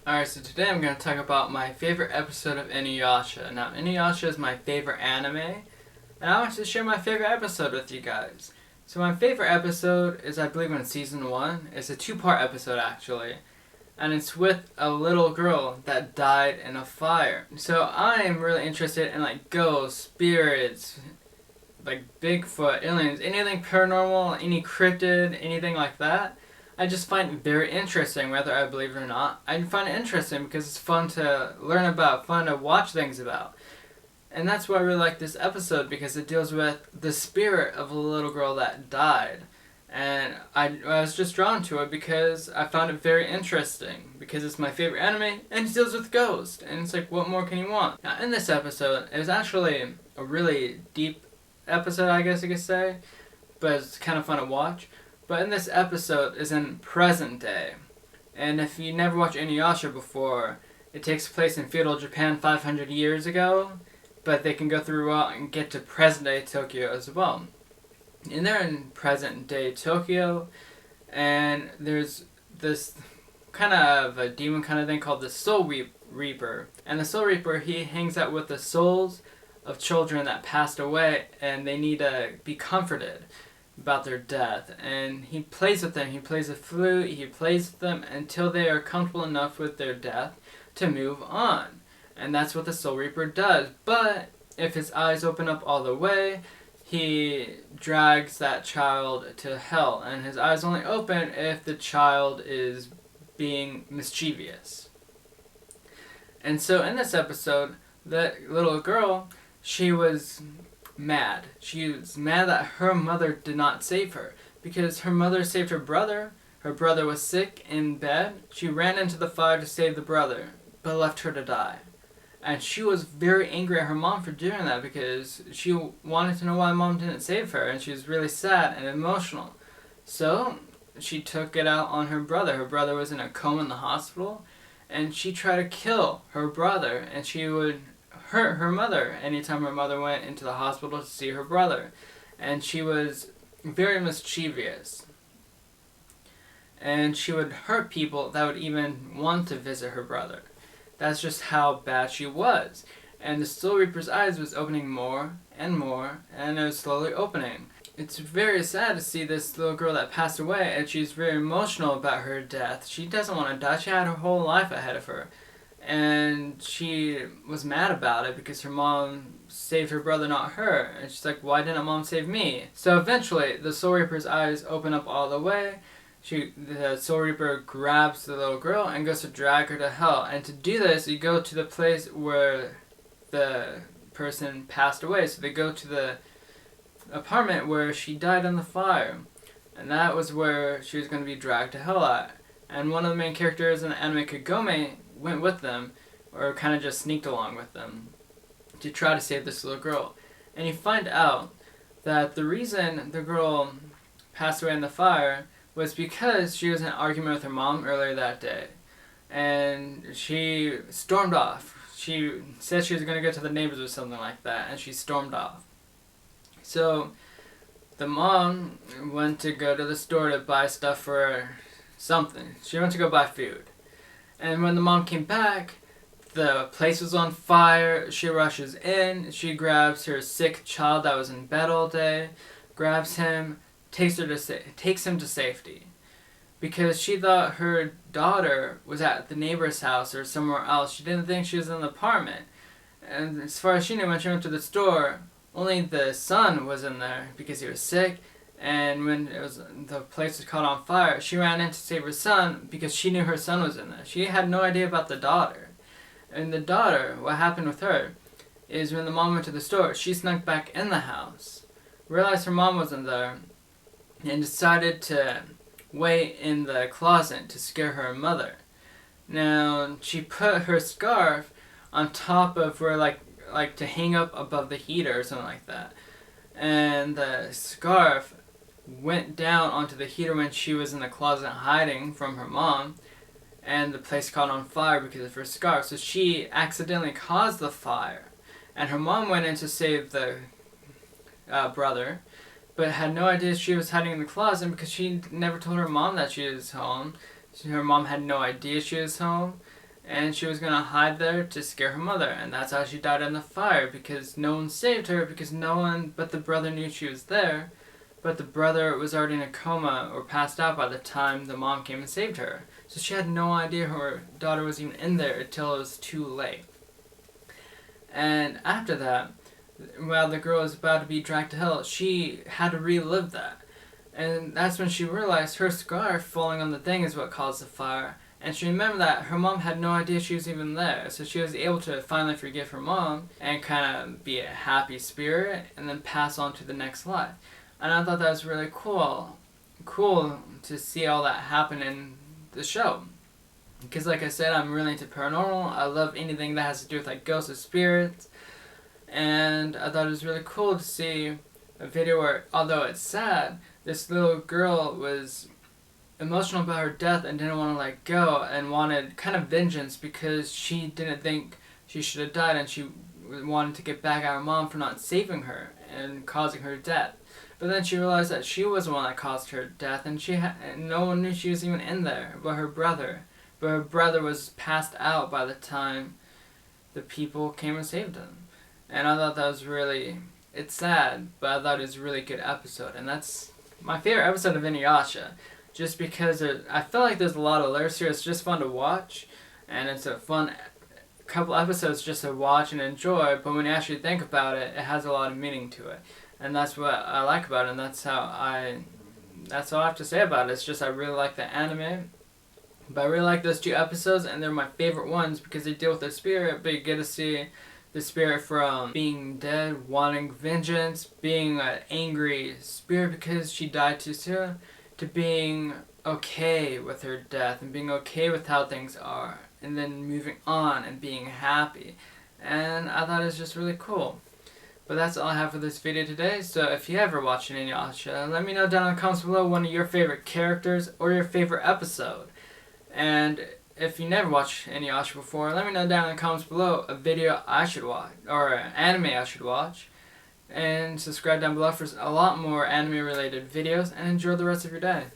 Alright, so today I'm going to talk about my favorite episode of Inuyasha. Now, Inuyasha is my favorite anime, and I want to share my favorite episode with you guys. So my favorite episode is, I believe, in Season 1. It's a two-part episode, actually. And it's with a little girl that died in a fire. So I am really interested in, ghosts, spirits, Bigfoot, aliens, anything paranormal, any cryptid, anything like that. I just find it very interesting, whether I believe it or not. I find it interesting because it's fun to learn about, fun to watch things about. And that's why I really like this episode, because it deals with the spirit of a little girl that died. And I was just drawn to it because I found it very interesting, because it's my favorite anime, and it deals with ghosts. And it's like, what more can you want? Now, in this episode, it was actually a really deep episode, I guess you could say, but it's kind of fun to watch. But in this episode is in present day. And if you never watched Inuyasha before, it takes place in feudal Japan 500 years ago, but they can go throughout and get to present day Tokyo as well. And they're in present day Tokyo, and there's this kind of a demon kind of thing called the Soul Reaper. And the Soul Reaper, he hangs out with the souls of children that passed away, and they need to be comforted about their death. And he plays with them. He plays a flute. He plays with them until they are comfortable enough with their death to move on. And that's what the Soul Reaper does. But if his eyes open up all the way, he drags that child to hell. And his eyes only open if the child is being mischievous. And so in this episode, that little girl, she was mad. She was mad that her mother did not save her, because her mother saved her brother. Her brother was sick in bed. She ran into the fire to save the brother, but left her to die. And she was very angry at her mom for doing that, because she wanted to know why mom didn't save her, and she was really sad and emotional. So she took it out on her brother. Her brother was in a coma in the hospital, and she tried to kill her brother, and she would hurt her mother anytime her mother went into the hospital to see her brother. And she was very mischievous. And she would hurt people that would even want to visit her brother. That's just how bad she was. And the Soul Reaper's eyes was opening more and more, and it was slowly opening. It's very sad to see this little girl that passed away, and she's very emotional about her death. She doesn't want to die. She had her whole life ahead of her. And she was mad about it because her mom saved her brother, not her. And she's like, why didn't mom save me? So eventually, the Soul Reaper's eyes open up all the way. The Soul Reaper grabs the little girl and goes to drag her to hell. And to do this, you go to the place where the person passed away. So they go to the apartment where she died in the fire. And that was where she was going to be dragged to hell at. And one of the main characters in the anime, Kagome, went with them, or kind of just sneaked along with them, to try to save this little girl. And you find out that the reason the girl passed away in the fire was because she was in an argument with her mom earlier that day. And she stormed off. She said she was going to go to the neighbors or something like that, and she stormed off. So the mom went to go to the store to buy stuff for something. She went to go buy food. And when the mom came back, the place was on fire. She rushes in. She grabs her sick child that was in bed all day, grabs him, takes him to safety. Because she thought her daughter was at the neighbor's house or somewhere else. She didn't think she was in the apartment. And as far as she knew, when she went to the store, only the son was in there because he was sick. And when the place was caught on fire, she ran in to save her son because she knew her son was in there. She had no idea about the daughter. And the daughter, what happened with her, is when the mom went to the store, she snuck back in the house, realized her mom wasn't there, and decided to wait in the closet to scare her mother. Now, she put her scarf on top of where, like to hang up above the heater or something like that. And the scarf went down onto the heater when she was in the closet hiding from her mom, and the place caught on fire because of her scarf. So she accidentally caused the fire, and her mom went in to save the brother, but had no idea she was hiding in the closet because she never told her mom that she was home. Her mom had no idea she was home, and she was gonna hide there to scare her mother, and that's how she died in the fire, because no one saved her, because no one but the brother knew she was there, but the brother was already in a coma or passed out by the time the mom came and saved her. So she had no idea her daughter was even in there until it was too late. And after that, while the girl was about to be dragged to hell, she had to relive that. And that's when she realized her scarf falling on the thing is what caused the fire. And she remembered that her mom had no idea she was even there. So she was able to finally forgive her mom and kind of be a happy spirit and then pass on to the next life. And I thought that was really cool. Cool to see all that happen in the show. Because like I said, I'm really into paranormal. I love anything that has to do with like ghosts or spirits. And I thought it was really cool to see a video where, although it's sad, this little girl was emotional about her death and didn't want to let go and wanted kind of vengeance because she didn't think she should have died, and she wanted to get back at her mom for not saving her and causing her death. But then she realized that she was the one that caused her death, and and no one knew she was even in there but her brother. But her brother was passed out by the time the people came and saved him. And I thought that was really, it's sad, but I thought it was a really good episode. And that's my favorite episode of Inuyasha. Just because I feel like there's a lot of layers here. It's just fun to watch. And it's a fun couple episodes just to watch and enjoy. But when you actually think about it, it has a lot of meaning to it. And that's what I like about it. And that's all I have to say about it. It's just I really like the anime. But I really like those 2 episodes, and they're my favorite ones because they deal with the spirit, but you get to see the spirit from being dead, wanting vengeance, being an angry spirit because she died too soon, to being okay with her death and being okay with how things are, and then moving on and being happy. And I thought it was just really cool. But that's all I have for this video today. So if you ever watch an Inuyasha, let me know down in the comments below one of your favorite characters or your favorite episode. And if you never watched Inuyasha before, let me know down in the comments below a video I should watch, or an anime I should watch. And subscribe down below for a lot more anime related videos, and enjoy the rest of your day.